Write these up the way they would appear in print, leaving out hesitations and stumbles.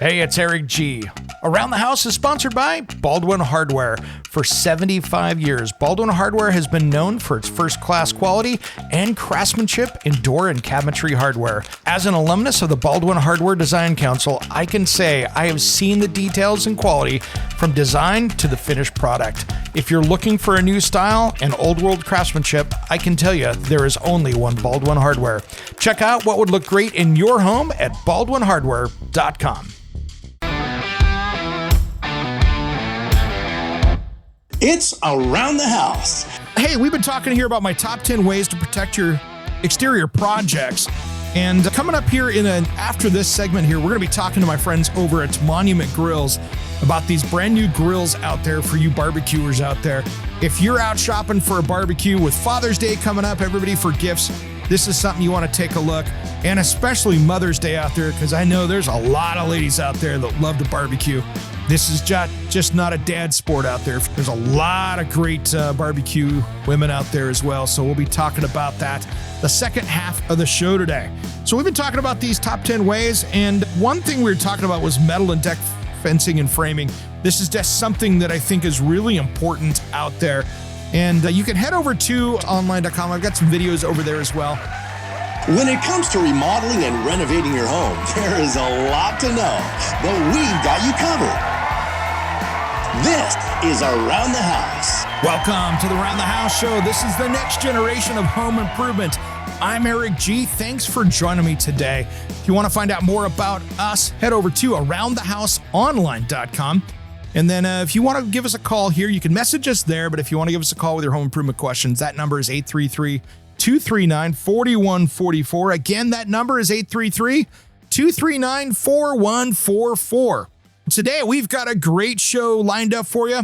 Hey, it's Eric G. Around the House is sponsored by Baldwin Hardware. For 75 years, Baldwin Hardware has been known for its first-class quality and craftsmanship in door and cabinetry hardware. As an alumnus of the Baldwin Hardware Design Council, I can say I have seen the details and quality from design to the finished product. If you're looking for a new style and old-world craftsmanship, I can tell you there is only one Baldwin Hardware. Check out what would look great in your home at baldwinhardware.com. It's Around the House. Hey, we've been talking here about my top 10 ways to protect your exterior projects. And coming up here after this segment here, we're going to be talking to my friends over at Monument Grills about these brand new grills out there for you barbecuers out there. If you're out shopping for a barbecue with Father's Day coming up, everybody for gifts, this is something you want to take a look. And especially Mother's Day out there, because I know there's a lot of ladies out there that love to barbecue. This is just not a dad sport out there. There's a lot of great barbecue women out there as well. So we'll be talking about that the second half of the show today. So we've been talking about these top 10 ways. And one thing we were talking about was metal and deck fencing and framing. This is just something that I think is really important out there. And you can head over to online.com. I've got some videos over there as well. When it comes to remodeling and renovating your home, there is a lot to know, but we've got you covered. This is Around the House. Welcome to the Around the House show. This is the next generation of home improvement. I'm Eric G. Thanks for joining me today. If you want to find out more about us, head over to aroundthehouseonline.com. And then if you want to give us a call here, you can message us there. But if you want to give us a call with your home improvement questions, that number is 833-239-4144. Again, that number is 833-239-4144. Today, we've got a great show lined up for you.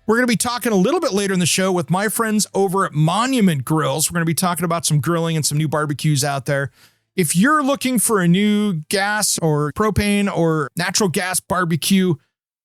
We're going to be talking a little bit later in the show with my friends over at Monument Grills. We're going to be talking about some grilling and some new barbecues out there. If you're looking for a new gas or propane or natural gas barbecue,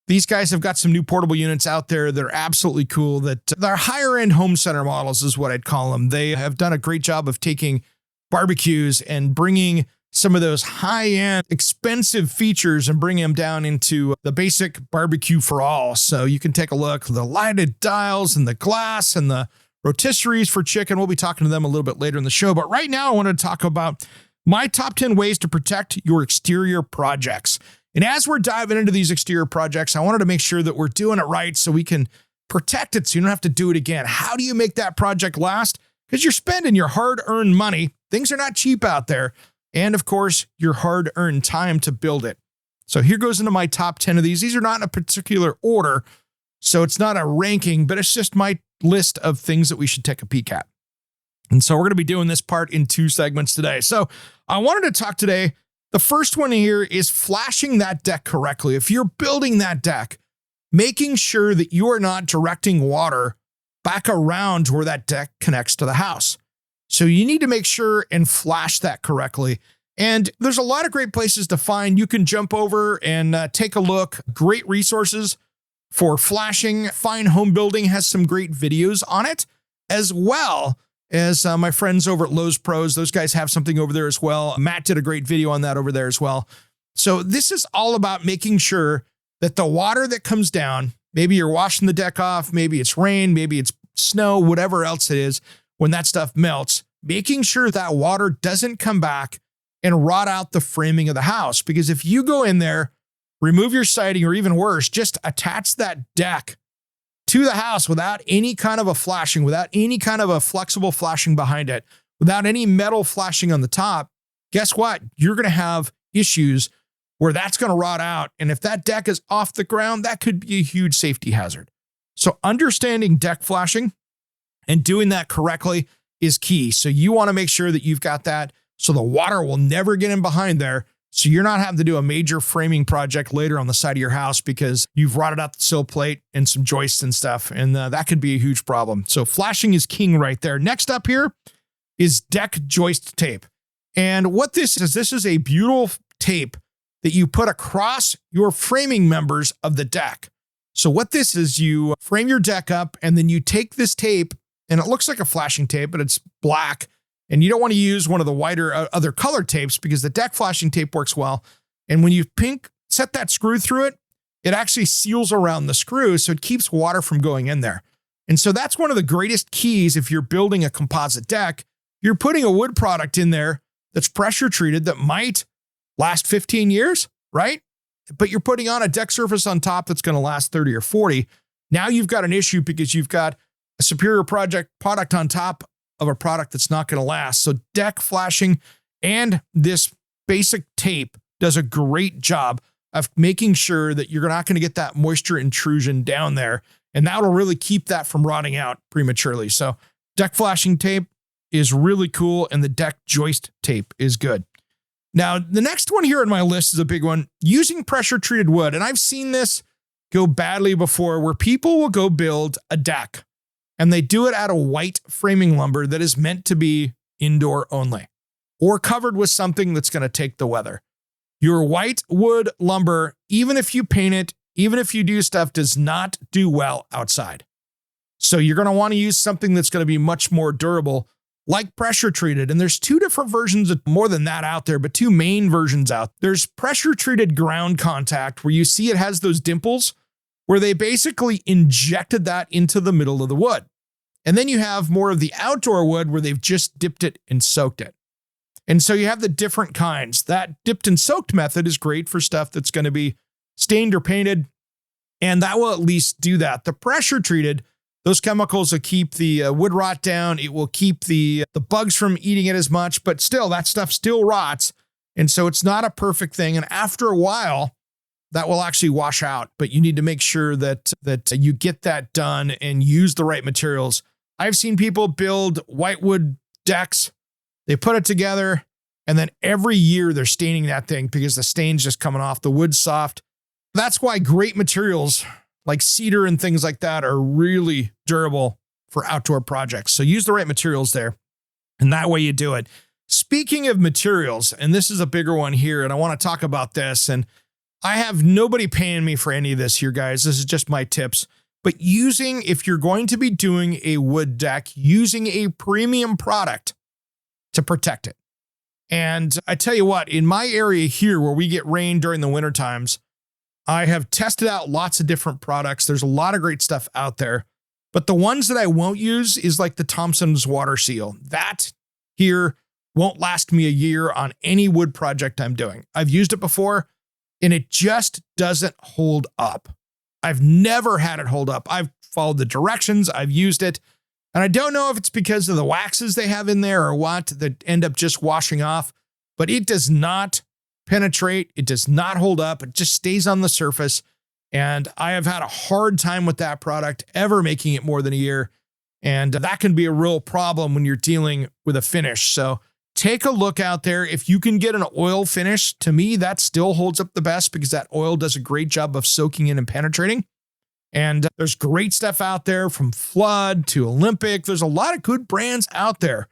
these guys have got some new portable units out there that are absolutely cool. That they're higher end home center models is what I'd call them. They have done a great job of taking barbecues and bringing some of those high-end, expensive features and bring them down into the basic barbecue for all. So you can take a look, the lighted dials and the glass and the rotisseries for chicken. We'll be talking to them a little bit later in the show. But right now, I want to talk about my top 10 ways to protect your exterior projects. And as we're diving into these exterior projects, I wanted to make sure that we're doing it right so we can protect it so you don't have to do it again. How do you make that project last? Because you're spending your hard-earned money. Things are not cheap out there. And of course, your hard-earned time to build it. So here goes into my top 10 of these. These are not in a particular order, so it's not a ranking, but it's just my list of things that we should take a peek at. And so we're going to be doing this part in two segments today. So I wanted to talk today. The first one here is flashing that deck correctly. If you're building that deck, making sure that you are not directing water back around where that deck connects to the house. So you need to make sure and flash that correctly. And there's a lot of great places to find. You can jump over and take a look. Great resources for flashing. Fine Home Building has some great videos on it, as well as my friends over at Lowe's Pros. Those guys have something over there as well. Matt did a great video on that over there as well. So this is all about making sure that the water that comes down, maybe you're washing the deck off, maybe it's rain, maybe it's snow, whatever else it is, when that stuff melts, making sure that water doesn't come back and rot out the framing of the house. Because if you go in there, remove your siding, or even worse, just attach that deck to the house without any kind of a flashing, without any kind of a flexible flashing behind it, without any metal flashing on the top, guess what? You're going to have issues where that's going to rot out. And if that deck is off the ground, that could be a huge safety hazard. So understanding deck flashing and doing that correctly is key. So you want to make sure that you've got that so the water will never get in behind there. So you're not having to do a major framing project later on the side of your house because you've rotted out the sill plate and some joists and stuff. And that could be a huge problem. So flashing is king right there. Next up here is deck joist tape. And what this is a beautiful tape that you put across your framing members of the deck. So what this is, you frame your deck up and then you take this tape, and it looks like a flashing tape, but it's black. And you don't want to use one of the whiter other color tapes because the deck flashing tape works well. And when you set that screw through it, it actually seals around the screw, so it keeps water from going in there. And so that's one of the greatest keys if you're building a composite deck. You're putting a wood product in there that's pressure treated that might last 15 years, right? But you're putting on a deck surface on top that's going to last 30 or 40. Now you've got an issue because you've got a superior product on top of a product that's not going to last. So deck flashing and this basic tape does a great job of making sure that you're not going to get that moisture intrusion down there. And that'll really keep that from rotting out prematurely. So deck flashing tape is really cool. And the deck joist tape is good. Now, the next one here on my list is a big one, using pressure treated wood. And I've seen this go badly before where people will go build a deck and they do it out of white framing lumber that is meant to be indoor only or covered with something that's going to take the weather. Your white wood lumber, even if you paint it, even if you do stuff, does not do well outside. So you're going to want to use something that's going to be much more durable, like pressure treated. And there's two different versions of more than that out there, but two main versions out. There's pressure treated ground contact where you see it has those dimples where they basically injected that into the middle of the wood. And then you have more of the outdoor wood where they've just dipped it and soaked it. And so you have the different kinds. That dipped and soaked method is great for stuff that's going to be stained or painted, and that will at least do that. The pressure treated, those chemicals will keep the wood rot down. It will keep the bugs from eating it as much, but still, that stuff still rots. And so it's not a perfect thing. And after a while, that will actually wash out, but you need to make sure that you get that done and use the right materials. I've seen people build whitewood decks. They put it together, and then every year they're staining that thing because the stain's just coming off. The wood's soft. That's why great materials like cedar and things like that are really durable for outdoor projects. So use the right materials there, and that way you do it. Speaking of materials, and this is a bigger one here, and I want to talk about this, and I have nobody paying me for any of this here, guys. This is just my tips. But if you're going to be doing a wood deck, using a premium product to protect it. And I tell you what, in my area here where we get rain during the winter times, I have tested out lots of different products. There's a lot of great stuff out there, but the ones that I won't use is like the Thompson's water seal. That here won't last me a year on any wood project I'm doing. I've used it before and it just doesn't hold up. I've never had it hold up. I've followed the directions. I've used it. And I don't know if it's because of the waxes they have in there or what that end up just washing off, but it does not penetrate. It does not hold up. It just stays on the surface. And I have had a hard time with that product ever making it more than a year. And that can be a real problem when you're dealing with a finish. So take a look out there. If you can get an oil finish, to me, that still holds up the best because that oil does a great job of soaking in and penetrating. And there's great stuff out there from Flood to Olympic. There's a lot of good brands out there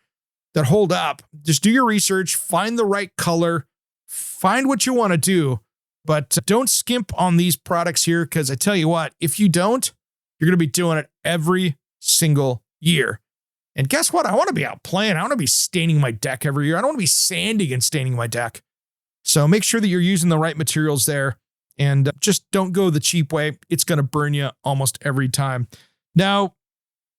that hold up. Just do your research, find the right color, find what you want to do, but don't skimp on these products here because I tell you what, if you don't, you're going to be doing it every single year. And guess what? I want to be out playing. I want to be staining my deck every year. I don't want to be sanding and staining my deck. So make sure that you're using the right materials there. And just don't go the cheap way. It's going to burn you almost every time. Now,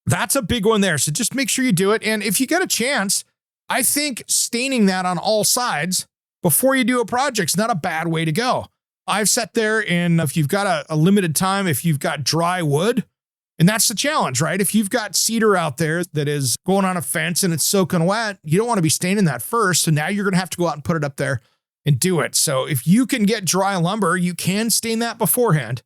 that's a big one there. So just make sure you do it. And if you get a chance, I think staining that on all sides before you do a project is not a bad way to go. I've sat there and if you've got a limited time, if you've got dry wood, and that's the challenge, right? If you've got cedar out there that is going on a fence and it's soaking wet, you don't want to be staining that first. So now you're going to have to go out and put it up there and do it. So if you can get dry lumber, you can stain that beforehand.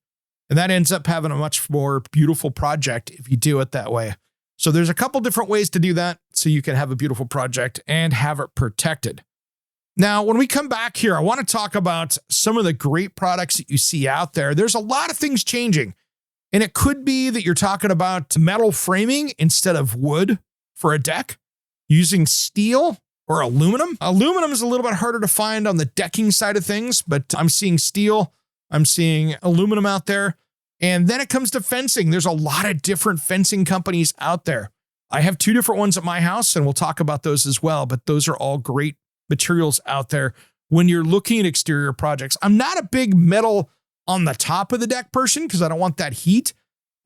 And that ends up having a much more beautiful project if you do it that way. So there's a couple different ways to do that so you can have a beautiful project and have it protected. Now, when we come back here, I want to talk about some of the great products that you see out there. There's a lot of things changing. And it could be that you're talking about metal framing instead of wood for a deck, using steel or aluminum. Aluminum is a little bit harder to find on the decking side of things, but I'm seeing steel, I'm seeing aluminum out there. And then it comes to fencing. There's a lot of different fencing companies out there. I have two different ones at my house, and we'll talk about those as well, but those are all great materials out there. when you're looking at exterior projects. I'm not a big metal on the top of the deck person because I don't want that heat.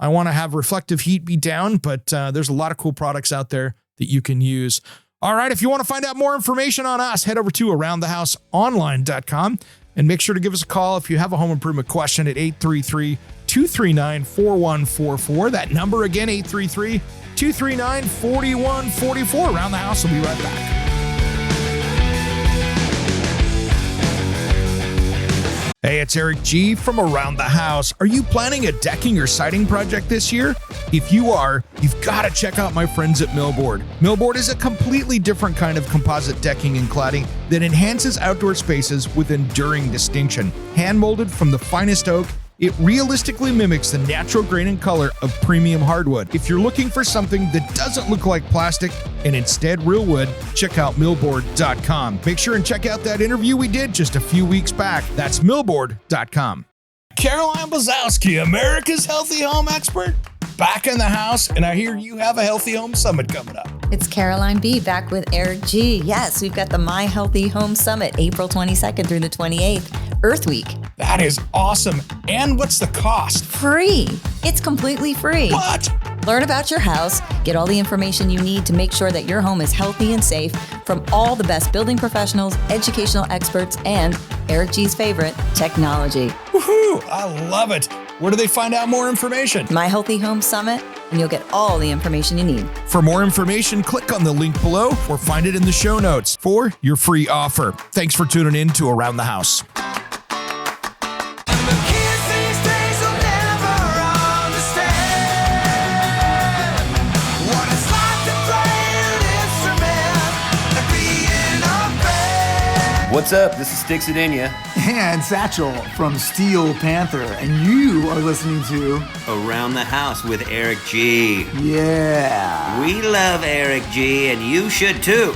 I want to have reflective heat be down, but there's a lot of cool products out there that you can use. All right, if you want to find out more information on us, head over to aroundthehouseonline.com and make sure to give us a call if you have a home improvement question at 833-239-4144. That number again, 833-239-4144. Around the House will be right back. Hey, it's Eric G. from Around the House. Are you planning a decking or siding project this year? If you are, you've got to check out my friends at Millboard. Millboard is a completely different kind of composite decking and cladding that enhances outdoor spaces with enduring distinction. Hand-molded from the finest oak, it realistically mimics the natural grain and color of premium hardwood. If you're looking for something that doesn't look like plastic and instead real wood, check out millboard.com. Make sure and check out that interview we did just a few weeks back. That's millboard.com. Caroline Bazowski, America's healthy home expert, back in the house, and I hear you have a Healthy Home Summit coming up. It's Caroline B. back with Eric G. Yes, we've got the My Healthy Home Summit, April 22nd through the 28th, Earth Week. That is awesome. And what's the cost? Free. It's completely free. What? Learn about your house, get all the information you need to make sure that your home is healthy and safe from all the best building professionals, educational experts, and Eric G's favorite, technology. Woohoo! I love it. Where do they find out more information? My Healthy Home Summit, and you'll get all the information you need. For more information, click on the link below or find it in the show notes for your free offer. Thanks for tuning in to Around the House. What's up? This is Sticks Adenia. And Satchel from Steel Panther. And you are listening to Around the House with Eric G. Yeah. We love Eric G, and you should too.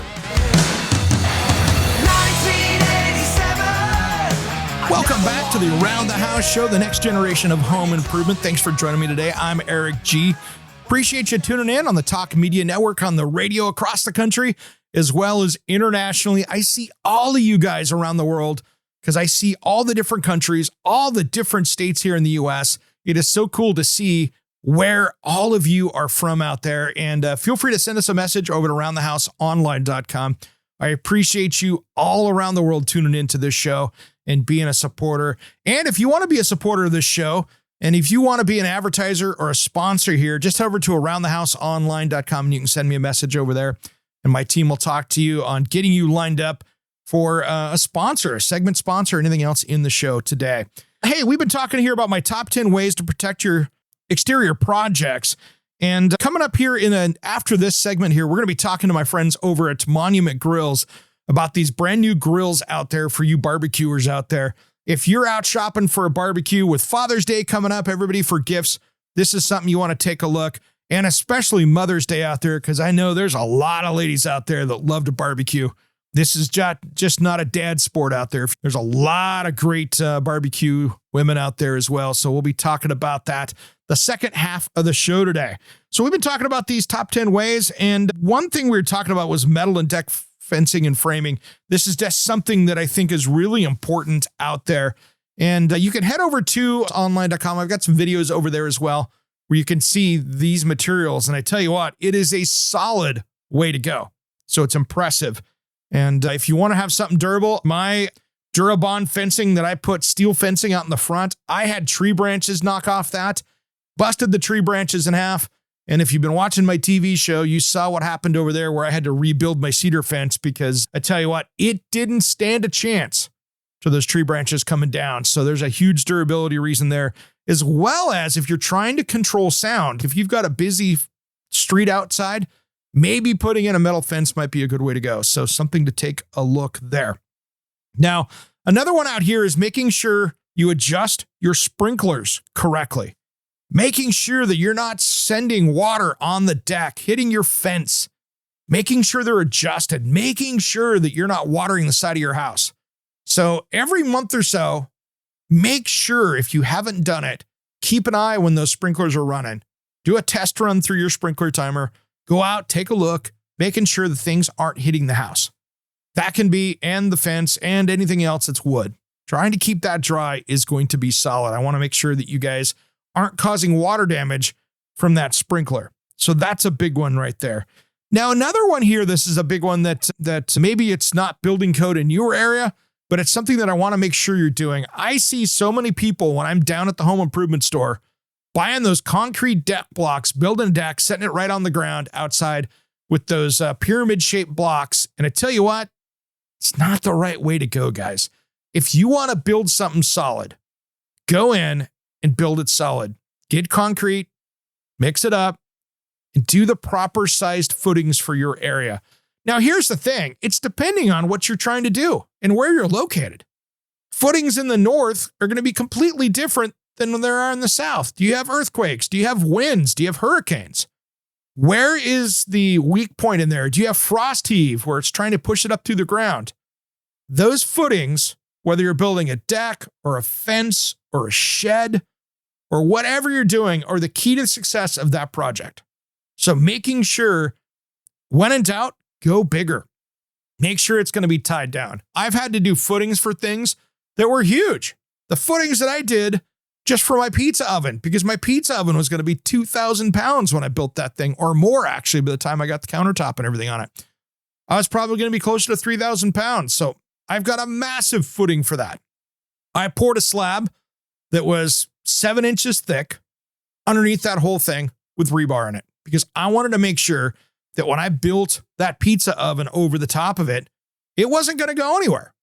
Welcome back to the Around the House show, the next generation of home improvement. Thanks for joining me today. I'm Eric G. Appreciate you tuning in on the Talk Media Network, on the radio across the country, as well as internationally. I see all of you guys around the world because I see all the different countries, all the different states here in the U.S. It is so cool to see where all of you are from out there. And feel free to send us a message over to aroundthehouseonline.com. I appreciate you all around the world tuning into this show and being a supporter. And if you want to be a supporter of this show, and if you want to be an advertiser or a sponsor here, just head over to aroundthehouseonline.com and you can send me a message over there. And my team will talk to you on getting you lined up for a sponsor, a segment sponsor, or anything else in the show today. Hey, we've been talking here about my top 10 ways to protect your exterior projects. And coming up here after this segment here, we're going to be talking to my friends over at Monument Grills about these brand new grills out there for you barbecuers out there. If you're out shopping for a barbecue with Father's Day coming up, everybody for gifts, this is something you want to take a look. And especially Mother's Day out there, because I know there's a lot of ladies out there that love to barbecue. This is just not a dad sport out there. There's a lot of great barbecue women out there as well. So we'll be talking about that the second half of the show today. So we've been talking about these top 10 ways. And one thing we were talking about was metal and deck fencing and framing. This is just something that I think is really important out there. And you can head over to online.com. I've got some videos over there as well, where you can see these materials. And I tell you what, it is a solid way to go. So it's impressive. And if you want to have something durable, my Durabond fencing that I put steel fencing out in the front, I had tree branches knock off that, busted the tree branches in half. And if you've been watching my TV show, you saw what happened over there where I had to rebuild my cedar fence because I tell you what, it didn't stand a chance to those tree branches coming down. So there's a huge durability reason there, as well as if you're trying to control sound. If you've got a busy street outside, maybe putting in a metal fence might be a good way to go. So something to take a look there. Now, another one out here is making sure you adjust your sprinklers correctly. Making sure that you're not sending water on the deck, hitting your fence, making sure they're adjusted, making sure that you're not watering the side of your house. So every month or so, make sure, if you haven't done it, keep an eye when those sprinklers are running. Do a test run through your sprinkler timer. Go out, take a look, making sure that things aren't hitting the house. That can be, and the fence and anything else that's wood. Trying to keep that dry is going to be solid. I want to make sure that you guys aren't causing water damage from that sprinkler. So that's a big one right there. Now, another one here, this is a big one that maybe it's not building code in your area, but it's something that I want to make sure you're doing. I see so many people when I'm down at the home improvement store buying those concrete deck blocks, building a deck, setting it right on the ground outside with those pyramid-shaped blocks. And I tell you what, it's not the right way to go, guys. If you want to build something solid, go in and build it solid. Get concrete, mix it up, and do the proper sized footings for your area. Now, here's the thing. It's depending on what you're trying to do and where you're located. Footings in the north are going to be completely different than there are in the south. Do you have earthquakes? Do you have winds? Do you have hurricanes? Where is the weak point in there? Do you have frost heave where it's trying to push it up through the ground? Those footings, whether you're building a deck or a fence or a shed or whatever you're doing, are the key to the success of that project. So making sure, when in doubt, go bigger. Make sure it's going to be tied down. I've had to do footings for things that were huge. The footings that I did just for my pizza oven, because my pizza oven was going to be 2,000 pounds when I built that thing, or more actually, by the time I got the countertop and everything on it. I was probably going to be closer to 3,000 pounds. So I've got a massive footing for that. I poured a slab that was 7 inches thick underneath that whole thing with rebar in it, because I wanted to make sure that when I built that pizza oven over the top of it, it wasn't going to go anywhere.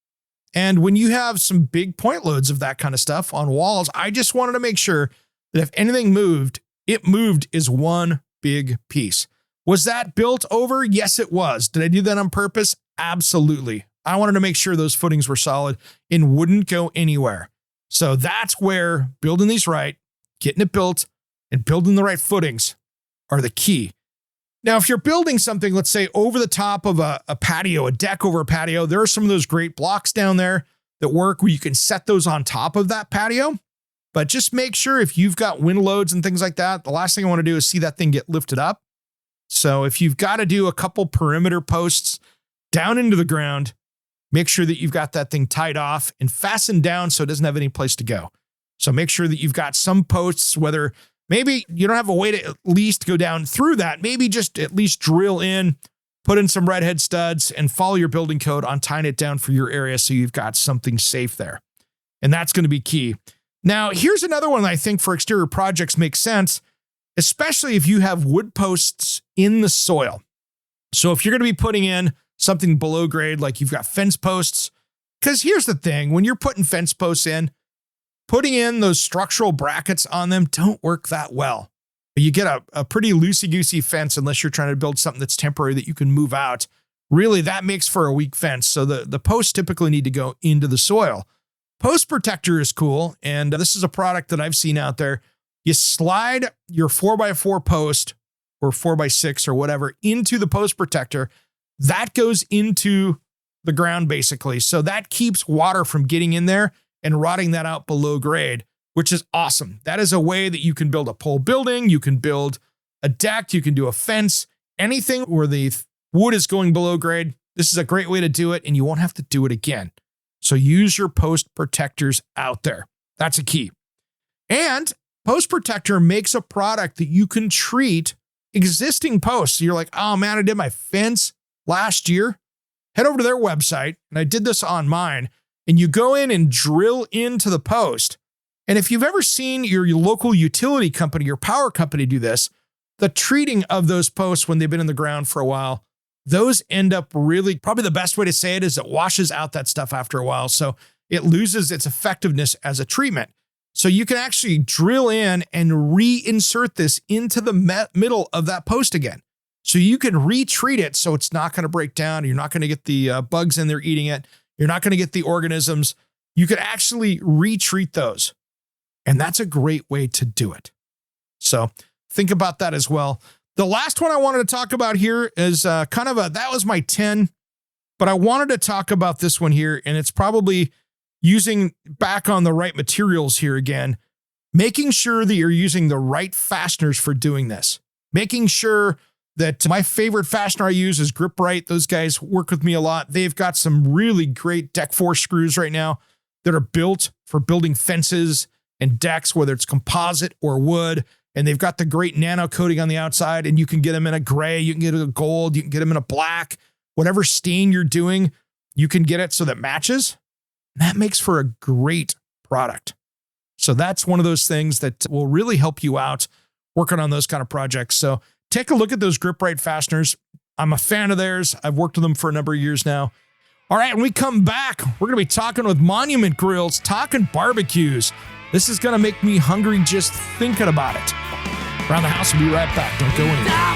And when you have some big point loads of that kind of stuff on walls, I just wanted to make sure that if anything moved, it moved as one big piece. Was that built over? Yes, it was. Did I do that on purpose? Absolutely. I wanted to make sure those footings were solid and wouldn't go anywhere. So that's where building these right, getting it built, and building the right footings are the key. Now, if you're building something, let's say over the top of a patio, a deck over a patio, there are some of those great blocks down there that work where you can set those on top of that patio. But just make sure if you've got wind loads and things like that, the last thing I want to do is see that thing get lifted up. So if you've got to do a couple perimeter posts down into the ground, make sure that you've got that thing tied off and fastened down so it doesn't have any place to go. So make sure that you've got some posts, whether maybe you don't have a way to at least go down through that. Maybe just at least drill in, put in some redhead studs, and follow your building code on tying it down for your area so you've got something safe there. And that's going to be key. Now, here's another one that I think for exterior projects makes sense, especially if you have wood posts in the soil. So if you're going to be putting in something below grade, like you've got fence posts, because here's the thing, when you're putting fence posts in, putting in those structural brackets on them don't work that well. You get a pretty loosey-goosey fence unless you're trying to build something that's temporary that you can move out. Really, that makes for a weak fence. So the posts typically need to go into the soil. Post protector is cool, and this is a product that I've seen out there. You slide your 4x4 post or 4x6 or whatever into the post protector. That goes into the ground basically. So that keeps water from getting in there and rotting that out below grade, which is awesome. That is a way that you can build a pole building. You can build a deck. You can do a fence, anything where the wood is going below grade. This is a great way to do it, and you won't have to do it again. So use your post protectors out there. That's a key. And Post Protector makes a product that you can treat existing posts. You're like, oh man, I did my fence last year. Head over to their website, and I did this on mine, and you go in and drill into the post. And if you've ever seen your local utility company, your power company do this, the treating of those posts when they've been in the ground for a while, those end up really, probably the best way to say it is it washes out that stuff after a while. So it loses its effectiveness as a treatment. So you can actually drill in and reinsert this into the middle of that post again. So you can retreat it so it's not going to break down. You're not going to get the bugs in there eating it. You're not going to get the organisms. You could actually retreat those. And that's a great way to do it. So think about that as well. The last one I wanted to talk about here is that was my 10, but I wanted to talk about this one here, and it's probably using back on the right materials here again, making sure that you're using the right fasteners for doing this, making sure that my favorite fastener I use is Grip Right. Those guys work with me a lot. They've got some really great deck force screws right now that are built for building fences and decks, whether it's composite or wood. And they've got the great nano coating on the outside, and you can get them in a gray, you can get it in a gold, you can get them in a black, whatever stain you're doing, you can get it so that matches. And that makes for a great product. So that's one of those things that will really help you out working on those kind of projects. So take a look at those Grip Right fasteners. I'm a fan of theirs. I've worked with them for a number of years now. All right, when we come back, we're going to be talking with Monument Grills, talking barbecues. This is going to make me hungry just thinking about it. Around the House, we'll be right back. Don't go anywhere.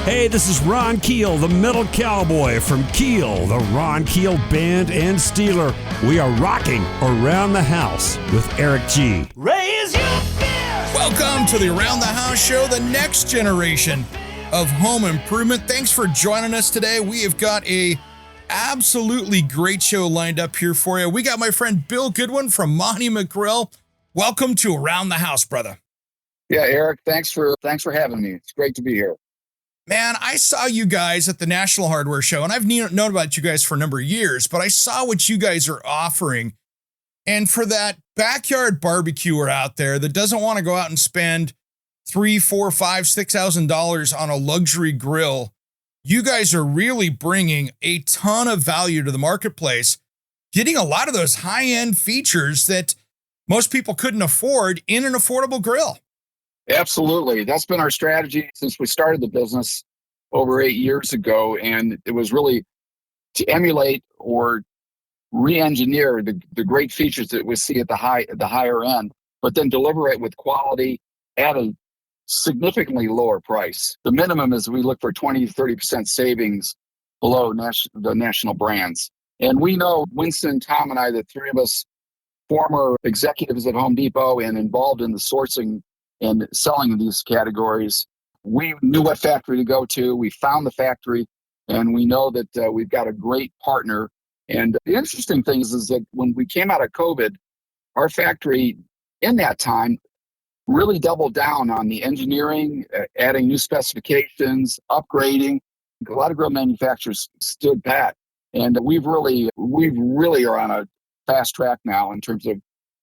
Hey, this is Ron Keel, the Metal Cowboy from Keel, the Ron Keel Band and Steeler. We are rocking Around the House with Eric G. Raise your fist! Welcome to the Around the House show, the next generation of home improvement. Thanks for joining us today. We have got a absolutely great show lined up here for you. We got my friend Bill Goodwin from Monument Grill. Welcome to Around the House, brother. Yeah, Eric, thanks for having me. It's great to be here. Man, I saw you guys at the National Hardware Show, and I've known about you guys for a number of years, but I saw what you guys are offering. And for that backyard barbecuer out there that doesn't want to go out and spend $3,000, $4,000, $5,000, $6,000 on a luxury grill, you guys are really bringing a ton of value to the marketplace, getting a lot of those high-end features that most people couldn't afford in an affordable grill. Absolutely. That's been our strategy since we started the business over 8 years ago. And it was really to emulate or re-engineer the great features that we see at the higher end, but then deliver it with quality at a significantly lower price. The minimum is we look for 20 to 30% savings below the national brands. And we know, Winston, Tom, and I, the three of us, former executives at Home Depot and involved in the sourcing and selling in these categories. We knew what factory to go to. We found the factory, and we know that we've got a great partner. And the interesting thing is that when we came out of COVID, our factory in that time really doubled down on the engineering, adding new specifications, upgrading. A lot of grill manufacturers stood pat, and we really are on a fast track now in terms of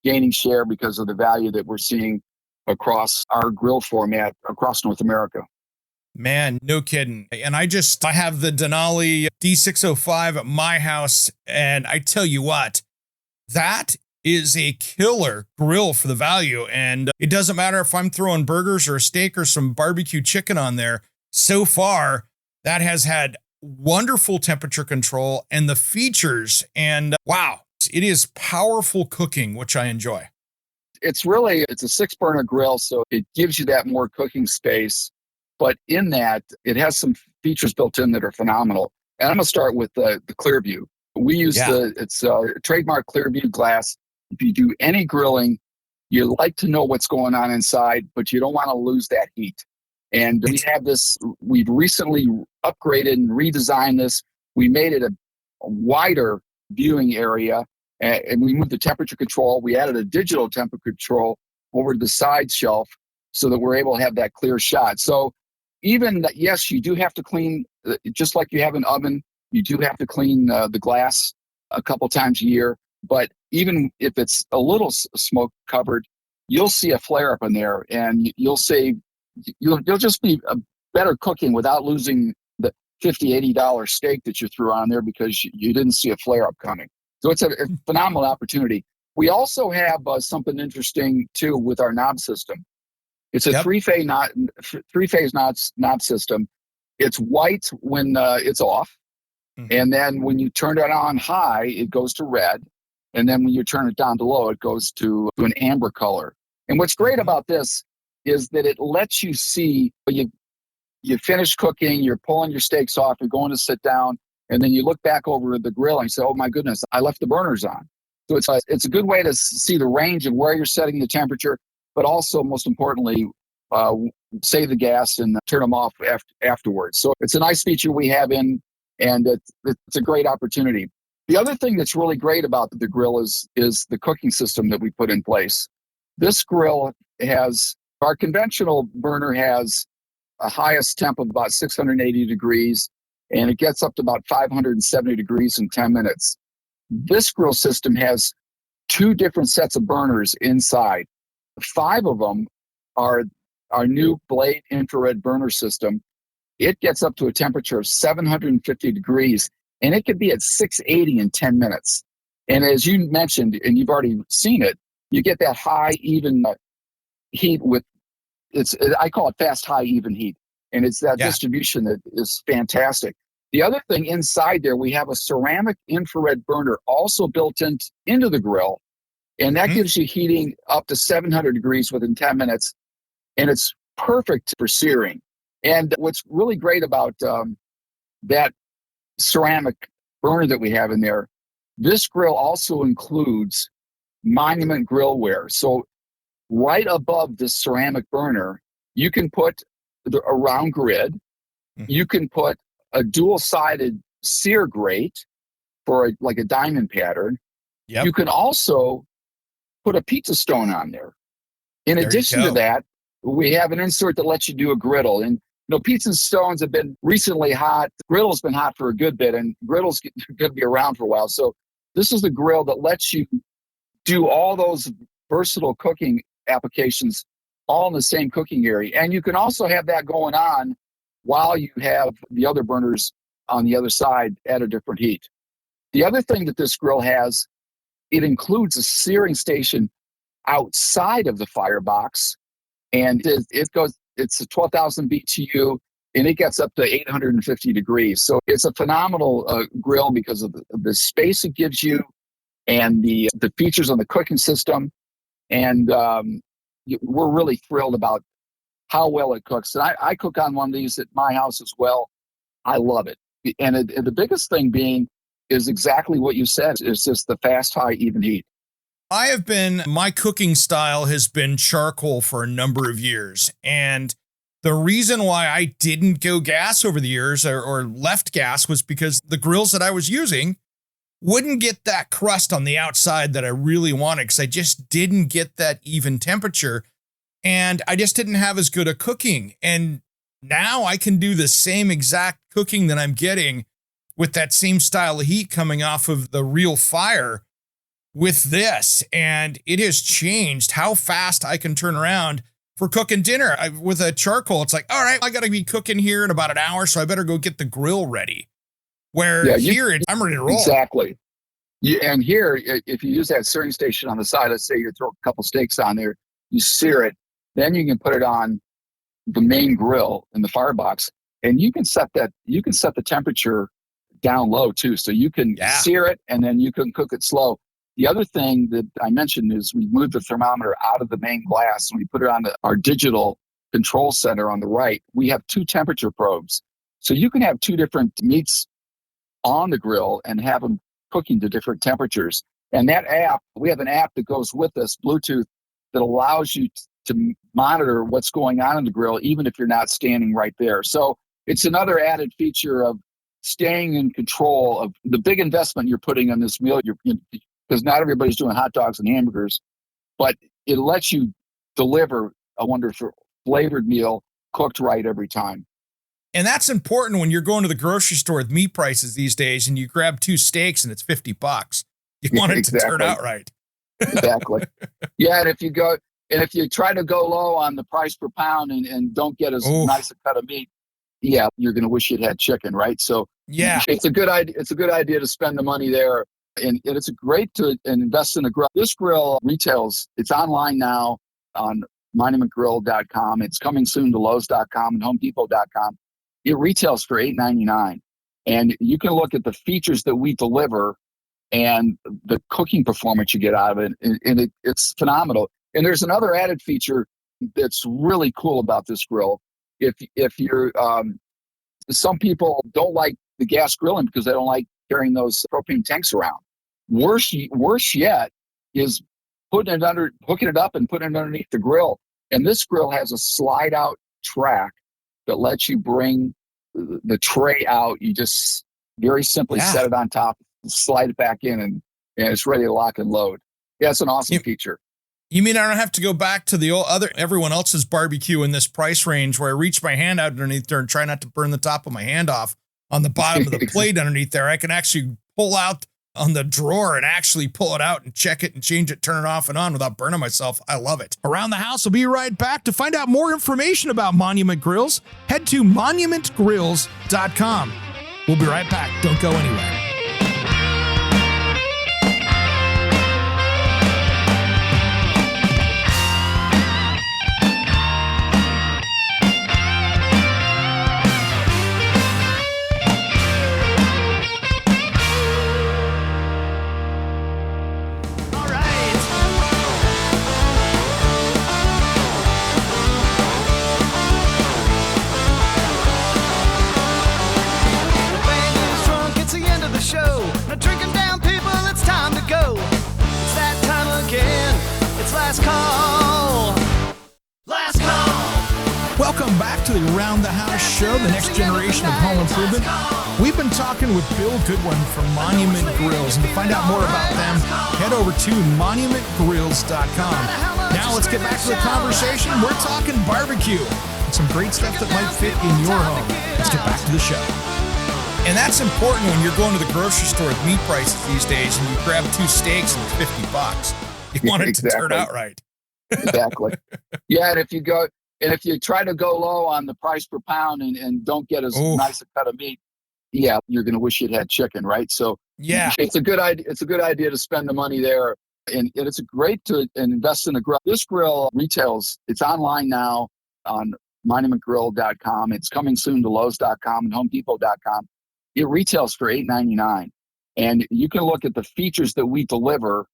gaining share because of the value that we're seeing across our grill format across North America. Man, no kidding. And I have the Denali D605 at my house. And I tell you what, that is a killer grill for the value. And it doesn't matter if I'm throwing burgers or a steak or some barbecue chicken on there. So far, that has had wonderful temperature control and the features. And wow, it is powerful cooking, which I enjoy. It's a 6-burner grill, so it gives you that more cooking space. But in that, it has some features built in that are phenomenal. And I'm going to start with the Clearview. We use it's trademark Clearview glass. If you do any grilling, you like to know what's going on inside, but you don't want to lose that heat. And we have this, we've recently upgraded and redesigned this. We made it a wider viewing area. And we moved the temperature control. We added a digital temperature control over the side shelf so that we're able to have that clear shot. So even that, yes, you do have to clean, just like you have an oven, you do have to clean the glass a couple times a year. But even if it's a little smoke covered, you'll see a flare up in there, and you'll just be a better cooking without losing the $50, $80 steak that you threw on there because you didn't see a flare up coming. So it's a phenomenal opportunity. We also have something interesting, too, with our knob system. It's a three-phase knob system. It's white when it's off. Mm-hmm. And then when you turn it on high, it goes to red. And then when you turn it down to low, it goes to an amber color. And what's great about this is that it lets you see, you finish cooking, you're pulling your steaks off, you're going to sit down, and then you look back over the grill and you say, oh my goodness, I left the burners on. So it's a good way to see the range of where you're setting the temperature, but also, most importantly, save the gas and turn them off afterwards. So it's a nice feature we have in, And it's a great opportunity. The other thing that's really great about the grill is the cooking system that we put in place. This grill has, our conventional burner has a highest temp of about 680 degrees, and it gets up to about 570 degrees in 10 minutes. This grill system has 2 different sets of burners inside. 5 of them are our new Blade infrared burner system. It gets up to a temperature of 750 degrees, and it could be at 680 in 10 minutes. And as you mentioned, and you've already seen it, you get that high, even heat with, I call it fast, high, even heat. And it's that distribution that is fantastic. The other thing inside there, we have a ceramic infrared burner also built into the grill. And that gives you heating up to 700 degrees within 10 minutes. And it's perfect for searing. And what's really great about that ceramic burner that we have in there, this grill also includes Monument grillware. So right above this ceramic burner, you can put a round grid. You can put a dual-sided sear grate for like a diamond pattern. Yep. You can also put a pizza stone on there. In addition to that, we have an insert that lets you do a griddle. And pizza stones have been recently hot. Griddle's been hot for a good bit, and griddle's going to be around for a while. So this is the grill that lets you do all those versatile cooking applications all in the same cooking area. And you can also have that going on while you have the other burners on the other side at a different heat. The other thing that this grill has, it includes a searing station outside of the firebox, and it's a 12,000 BTU, and it gets up to 850 degrees. So it's a phenomenal grill because of the space it gives you and the features on the cooking system. And we're really thrilled about how well it cooks. And I cook on one of these at my house as well. I love it. And the biggest thing being is exactly what you said. It's just the fast, high, even heat. My cooking style has been charcoal for a number of years. And the reason why I didn't go gas over the years or left gas was because the grills that I was using wouldn't get that crust on the outside that I really wanted, because I just didn't get that even temperature. And I just didn't have as good a cooking. And now I can do the same exact cooking that I'm getting with that same style of heat coming off of the real fire with this. And it has changed how fast I can turn around for cooking dinner. With a charcoal, it's like, all right, I got to be cooking here in about an hour, so I better go get the grill ready. Where I'm ready to roll. Exactly. And here, if you use that searing station on the side, let's say you throw a couple steaks on there, you sear it, then you can put it on the main grill in the firebox, and you can set the temperature down low too. So you can sear it, and then you can cook it slow. The other thing that I mentioned is we moved the thermometer out of the main glass and we put it on our digital control center on the right. We have 2 temperature probes. So you can have 2 different meats on the grill and have them cooking to different temperatures. And that app, we have an app that goes with us, Bluetooth, that allows you to monitor what's going on in the grill, even if you're not standing right there. So it's another added feature of staying in control of the big investment you're putting on this meal, because not everybody's doing hot dogs and hamburgers, but it lets you deliver a wonderful flavored meal cooked right every time. And that's important when you're going to the grocery store with meat prices these days and you grab 2 steaks and it's $50. You want it to turn out right. Exactly. Yeah. And if you try to go low on the price per pound and don't get as nice a cut of meat, you're going to wish you'd had chicken, right? So it's a good idea. It's a good idea to spend the money there. And it's great to invest in a grill. This grill retails, it's online now on monumentgrill.com. It's coming soon to Lowe's.com and HomeDepot.com. It retails for $8.99. And you can look at the features that we deliver and the cooking performance you get out of it. And it's phenomenal. And there's another added feature that's really cool about this grill. If you're, some people don't like the gas grilling because they don't like carrying those propane tanks around. Worse yet is hooking it up and putting it underneath the grill. And this grill has a slide out track that lets you bring the tray out. You just very simply Yeah. set it on top, slide it back in, and it's ready to lock and load. Yeah, it's an awesome feature. You mean I don't have to go back to the old everyone else's barbecue in this price range where I reach my hand out underneath there and try not to burn the top of my hand off on the bottom of the plate underneath there? I can actually pull out on the drawer and actually pull it out and check it and change it, turn it off and on without burning myself. I love it. Around the House will be right back. To find out more information about Monument Grills, head to monumentgrills.com. We'll be right back. Don't go anywhere. Welcome back to the Around the House show, the next generation of home improvement. We've been talking with Bill Goodwin from Monument Grills, and to find out more about them, head over to monumentgrills.com. Now let's get back to the conversation. We're talking barbecue and some great stuff that might fit in your home. Let's get back to the show. And that's important when you're going to the grocery store with meat prices these days and you grab 2 steaks and it's $50. You want it to turn out right. Exactly. Yeah, and if you try to go low on the price per pound and don't get as nice a cut of meat, yeah, you're going to wish you'd had chicken, right? So yeah, it's a good idea. It's a good idea to spend the money there, and it's great to invest in a grill. This grill retails. It's online now on monumentgrill.com. It's coming soon to Lowe's.com and HomeDepot.com. It retails for $8.99, and you can look at the features that we deliver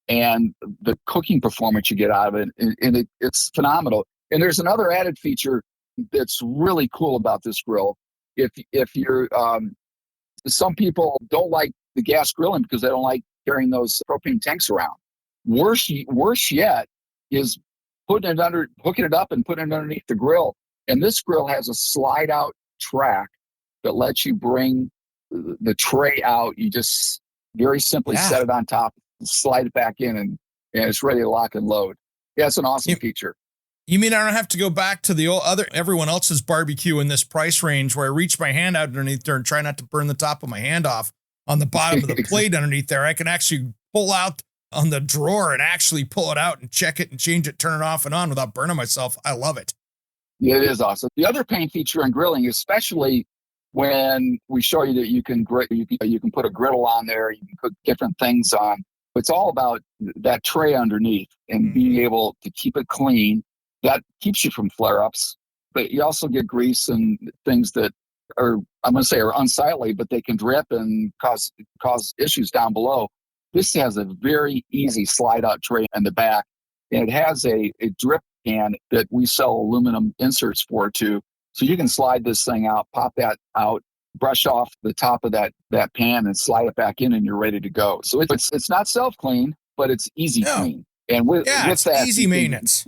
and the cooking performance you get out of it, and it's phenomenal. And there's another added feature that's really cool about this grill. If you're, some people don't like the gas grilling because they don't like carrying those propane tanks around. Worse yet is hooking it up and putting it underneath the grill. And this grill has a slide out track that lets you bring the tray out. You just very simply set it on top, slide it back in, and it's ready to lock and load. Yeah, it's an awesome feature. You mean I don't have to go back to the everyone else's barbecue in this price range where I reach my hand out underneath there and try not to burn the top of my hand off on the bottom of the plate underneath there? I can actually pull out on the drawer and actually pull it out and check it and change it, turn it off and on without burning myself. I love it. Yeah, it is awesome. The other paint feature in grilling, especially when we show you that you can put a griddle on there, you can put different things on. It's all about that tray underneath and being able to keep it clean. That keeps you from flare-ups, but you also get grease and things that are, I'm going to say, are unsightly, but they can drip and cause issues down below. This has a very easy slide-out tray in the back, and it has a drip can that we sell aluminum inserts for too. So you can slide this thing out, pop that out, brush off the top of that pan, and slide it back in, and you're ready to go. So it's not self-clean, but it's easy clean. And with it's that, easy maintenance.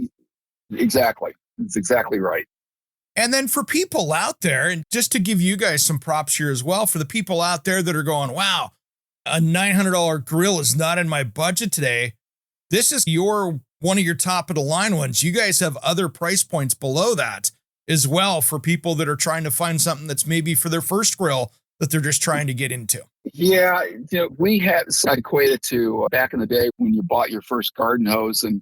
Exactly. That's exactly right. And then for people out there, and just to give you guys some props here as well, for the people out there that are going, wow, a $900 grill is not in my budget today. This is one of your top of the line ones. You guys have other price points below that as well for people that are trying to find something that's maybe for their first grill that they're just trying to get into. Yeah. We had equated to back in the day when you bought your first garden hose and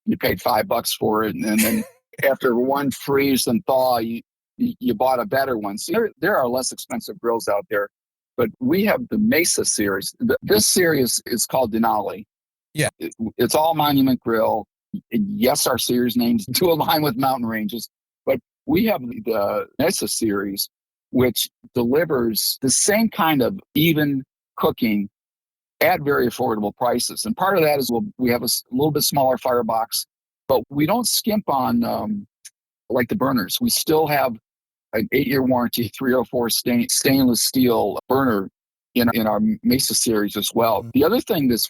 you paid $5 for it, and then after one freeze and thaw, you bought a better one. So there are less expensive grills out there, but we have the Mesa series. This series is called Denali. Yeah, it's all Monument Grill. Yes, our series names do align with mountain ranges, but we have the Mesa series, which delivers the same kind of even cooking at very affordable prices. And part of that is we have a little bit smaller firebox, but we don't skimp on like the burners. We still have an 8-year warranty, 304 stainless steel burner in our Mesa series as well. The other thing that's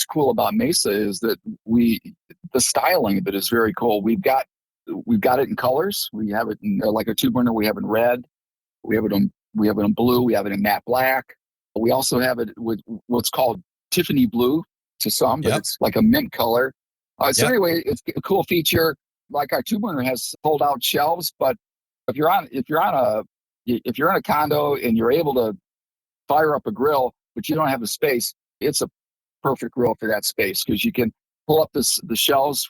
cool about Mesa is that the styling of it is very cool. We've got it in colors. We have it in like a 2-burner. We have it in red. We have it in blue. We have it in matte black. We also have it with what's called Tiffany blue to some, but Yep. it's like a mint color. So Yep. anyway, it's a cool feature. Like our two burner has fold out shelves, but if you're in a condo and you're able to fire up a grill, but you don't have the space, it's a perfect grill for that space because you can pull up the shelves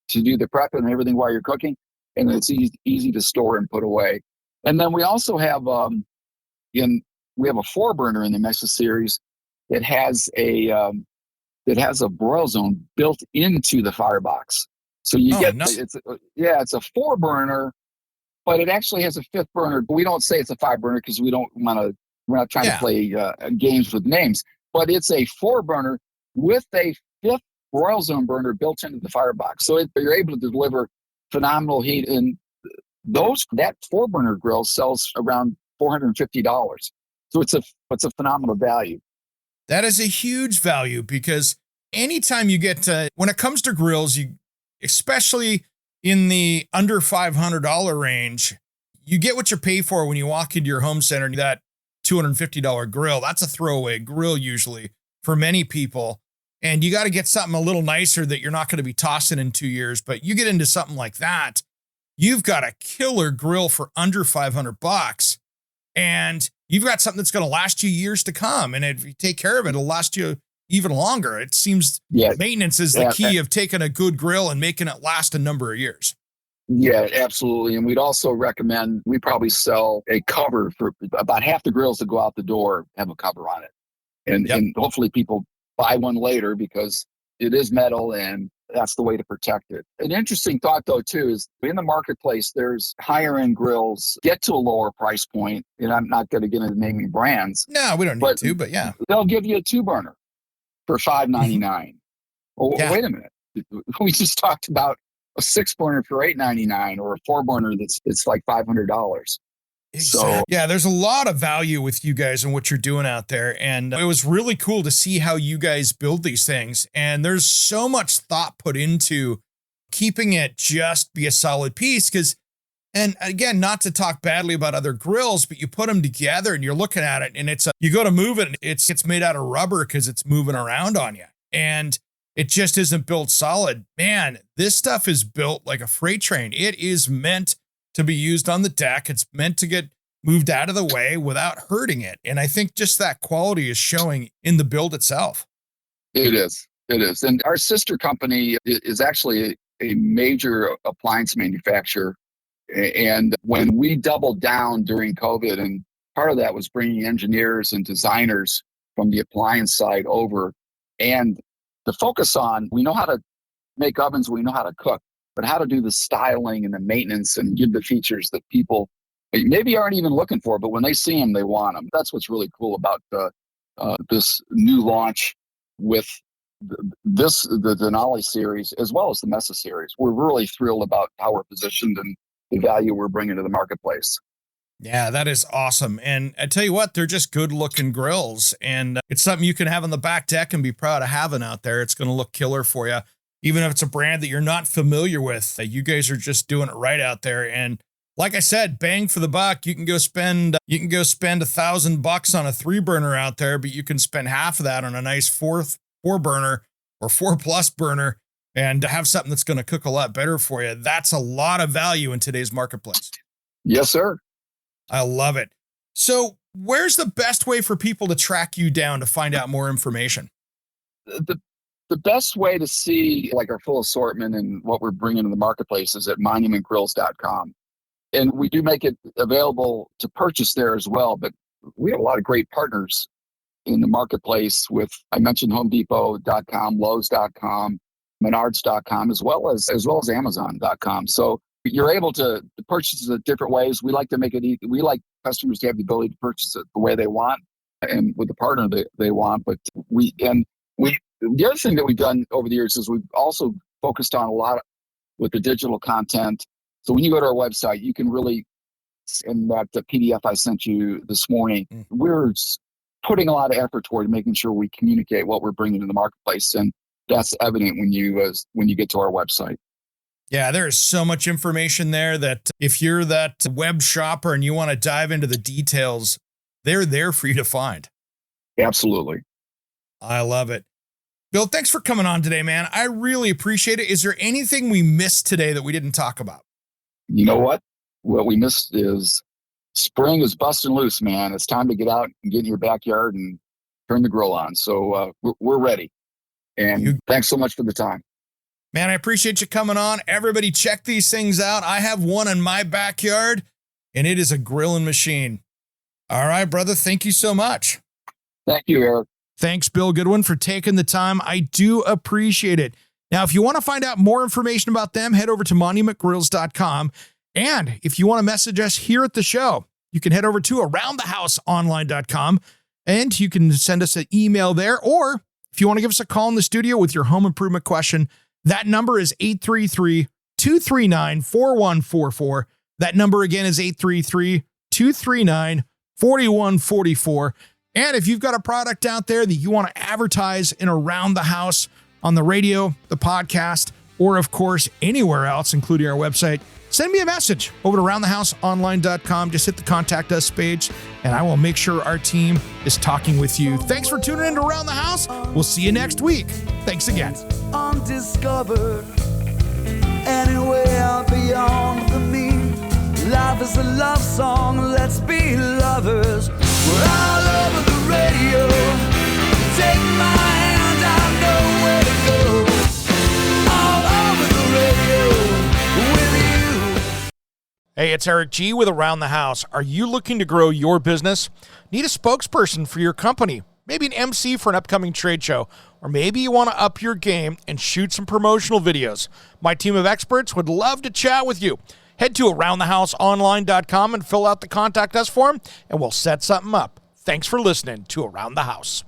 to do the prep and everything while you're cooking, and it's easy to store and put away. And then we also have we have a 4-burner in the Mexa series that has a broil zone built into the firebox. So you Nice. it's a 4-burner, but it actually has a 5th burner. We don't say it's a 5-burner because we're not trying to play games with names, but it's a 4-burner with a 5th broil zone burner built into the firebox. So you're able to deliver phenomenal heat. And that 4-burner grill sells around $450. So it's a phenomenal value. That is a huge value because anytime you get when it comes to grills, especially in the under $500 range, you get what you pay for when you walk into your home center. That $250 grill, that's a throwaway grill usually for many people. And you got to get something a little nicer that you're not going to be tossing in 2 years. But you get into something like that, you've got a killer grill for under $500, and you've got something that's going to last you years to come. And if you take care of it, it'll last you even longer. It seems maintenance is the key of taking a good grill and making it last a number of years. Yeah, absolutely. And we'd also recommend, we probably sell a cover for about half the grills that go out the door have a cover on it. And hopefully people buy one later because it is metal and that's the way to protect it. An interesting thought though too is in the marketplace, there's higher end grills get to a lower price point. And I'm not going to get into naming brands. No, we don't need to, but yeah. They'll give you a 2-burner for $5.99. Oh, wait a minute. We just talked about a 6-burner for $8.99 or a 4-burner it's like $500. Exactly. So yeah, there's a lot of value with you guys and what you're doing out there. And it was really cool to see how you guys build these things. And there's so much thought put into keeping it just be a solid piece. And again, not to talk badly about other grills, but you put them together and you're looking at it and you go to move it and it's made out of rubber because it's moving around on you. And it just isn't built solid. Man, this stuff is built like a freight train. It is meant to be used on the deck. It's meant to get moved out of the way without hurting it. And I think just that quality is showing in the build itself. It is. And our sister company is actually a major appliance manufacturer. And when we doubled down during COVID, and part of that was bringing engineers and designers from the appliance side over, and the focus on, we know how to make ovens, we know how to cook, but how to do the styling and the maintenance and give the features that people maybe aren't even looking for, but when they see them, they want them. That's what's really cool about this new launch with the Denali series, as well as the Mesa series. We're really thrilled about how we're positioned and the value we're bringing to the marketplace. Yeah, that is awesome. And I tell you what, they're just good looking grills, and it's something you can have on the back deck and be proud of having out there. It's going to look killer for you. Even if it's a brand that you're not familiar with, you guys are just doing it right out there. And like I said, bang for the buck. You can go spend $1,000 on a 3-burner out there, but you can spend half of that on a nice 4-burner or 4+ burner and have something that's going to cook a lot better for you. That's a lot of value in today's marketplace. Yes, sir. I love it. So where's the best way for people to track you down to find out more information? The best way to see like our full assortment and what we're bringing to the marketplace is at monumentgrills.com. And we do make it available to purchase there as well. But we have a lot of great partners in the marketplace with, I mentioned HomeDepot.com, Lowe's.com, Menards.com, as well as Amazon.com. So you're able to purchase it different ways. We like to make it easy. We like customers to have the ability to purchase it the way they want and with the partner they want. But the other thing that we've done over the years is we've also focused on a lot with the digital content. So when you go to our website, you can really, in that PDF I sent you this morning, we're putting a lot of effort toward making sure we communicate what we're bringing to the marketplace. And that's evident when you get to our website. Yeah, there is so much information there that if you're that web shopper and you want to dive into the details, they're there for you to find. Absolutely. I love it. Bill, thanks for coming on today, man. I really appreciate it. Is there anything we missed today that we didn't talk about? You know what? What we missed is spring is busting loose, man. It's time to get out and get in your backyard and turn the grill on. So we're ready. And thanks so much for the time. Man, I appreciate you coming on. Everybody check these things out. I have one in my backyard, and it is a grilling machine. All right, brother. Thank you so much. Thank you, Eric. Thanks, Bill Goodwin, for taking the time. I do appreciate it. Now, if you want to find out more information about them, head over to monumentgrills.com. And if you want to message us here at the show, you can head over to aroundthehouseonline.com and you can send us an email there. Or if you want to give us a call in the studio with your home improvement question, that number is 833-239-4144. That number again is 833-239-4144. And if you've got a product out there that you want to advertise in Around the House on the radio, the podcast, or of course, anywhere else, including our website, send me a message over to aroundthehouseonline.com. Just hit the contact us page and I will make sure our team is talking with you. Thanks for tuning in to Around the House. We'll see you next week. Thanks again. Undiscovered, anywhere beyond the mean. Life is a love song, let's be lovers. We're all over the radio. Take my hand, I know where to go. All over the radio with you. Hey, it's Eric G. with Around the House. Are you looking to grow your business? Need a spokesperson for your company? Maybe an MC for an upcoming trade show? Or maybe you want to up your game and shoot some promotional videos? My team of experts would love to chat with you. Head to aroundthehouseonline.com and fill out the contact us form, and we'll set something up. Thanks for listening to Around the House.